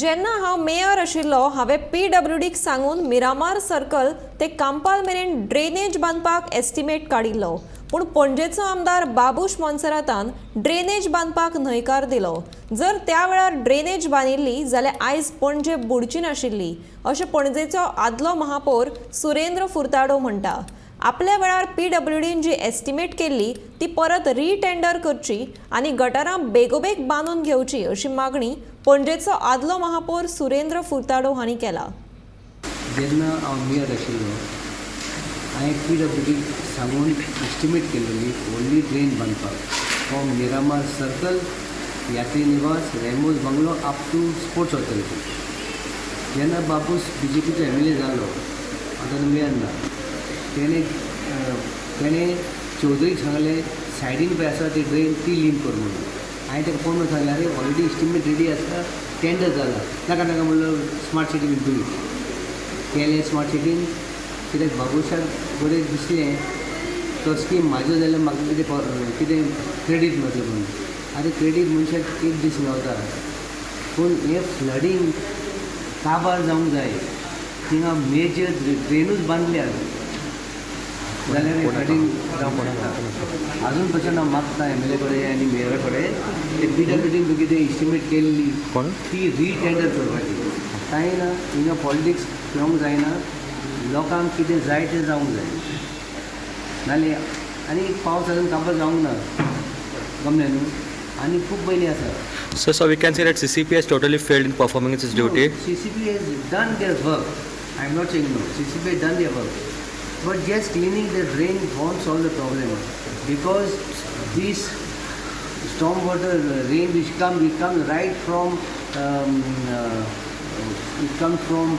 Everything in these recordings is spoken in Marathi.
जेन्ना हांव मेयर आशिल्लो हांवें PWDक सांगून मिरामार सर्कल ते कांपाल मेरेन ड्रेनेज बांदपाक एस्टिमेट काडिल्लो, पूण पणजेचो आमदार बाबूश मोन्सेरातान ड्रेनेज बांदपाक न्हयकार दिलो. जर त्या वेळार ड्रेनेज बांदिल्ली जाल्यार आयज पणजे बुडची नाशिल्ली, अशें पणजेचो आदलो महापौर सुरेंद्र फुर्ताडो म्हणटा. आपल्या वेळार PWDन जी एस्टिमेट केल्ली ती परत रिटेंडर करची आनी गटारां बेगोबेग बांदून घेवची अशी मागणी पणजेचो आदलो महापौर सुरेंद्र फुर्ताडो हांणी केला. जेन्ना हांव मेयर आशिल्लो हांवें PWDक सांगून एस्टिमेट केल्ली व्हडली ड्रेन बांदपाक from Miramar circle, Yatri Niwas, Remos bungalow up to sports authority. जेन्ना बापूस BJPचो MLA जालो, आतां मेयर ना, तेणें चौधरीक सांगलें सायडीन पळय आसा ती ड्रेन ती लिंक कर म्हणून. हांवें ताका फोन मारून सांगलें अरे ऑलरेडी एस्टिमेट रेडी आसा, टेंडर जाला, नाका नाका म्हणलं स्मार्ट सिटी बीन तुमी केलें. स्मार्ट सिटीन कित्याक बाबूशाक बरें दिसलें तो स्कीम म्हाजो जाल्यार म्हाका कितें क्रेडीट मेळटलें म्हणून. आतां क्रेडीट मनशाक एक दीस मेळटा, पूण हें फ्लडींग काबार जावंक जाय. थिंगा मेजर ड्रेनूच बांदल्यात जाल्यार फ्लडींग जावंक पडटा. आजून पसून हांव मागता MLA कडेन आनी मेयरा कडेन ते PWDन कितें एस्टिमेट केल्ली ती रिटेंडर करपाची. कांय ना, हिंगा पॉलिटिक्स खेळोंक जायना, लोकांक कितें जाय तें जावंक जाय. नाल्यार आनी पावस आजून काबार जावंक ना गमलें न्हू, आनी खूब पयलीं आसा. So we can say that CCP has totally failed in performing its duty. No, CCP has done their work. I am not saying no. CCP has done their work. But just cleaning the drain won't solve the problem, because this stormwater rain which comes right from it comes from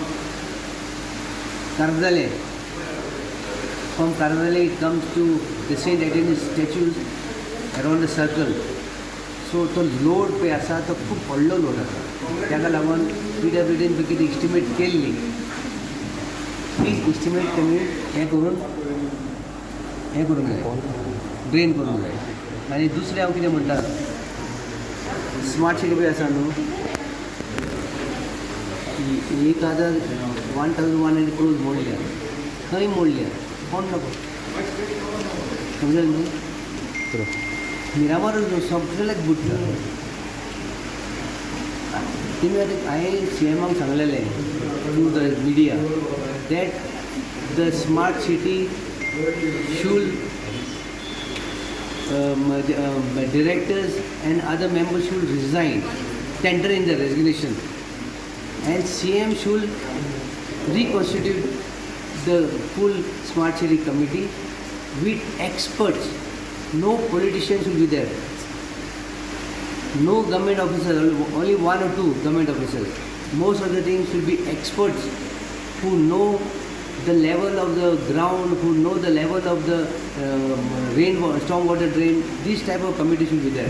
Kardale. From Kardale it comes to the Saint Anthony's statues around the circle. So तो लोड पे आसा तो खूब व्हडलो लोड आसा. ताका लागून PWDन कितें एस्टिमेट केल्ली ती एस्टिमेट तेमी हें करून जाय, ड्रेन करूंक जाय. आनी दुसरें हांव कितें म्हणटा, स्मार्ट सिटी पळय आसा न्हू, 1100 crores मोडल्या, खंय मोडल्या कोण नको समजलें न्हू. मिरामारूच न्हू, सगळ्याक बुडटा. तेमी आतां हांवें CMाक सांगलेलें through the media that the smart city should directors and other members should resign, tender in the resignation, and CM should reconstitute the full smart city committee with experts. No politicians should be there, no government officers, only one or two government officers. Most of the things should be experts who know the level of the ground, who know the level of the stormwater drain. This type of committee should be there.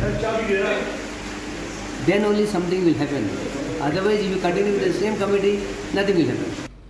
Then only something will happen. Otherwise, if you continue with the same committee, nothing will happen.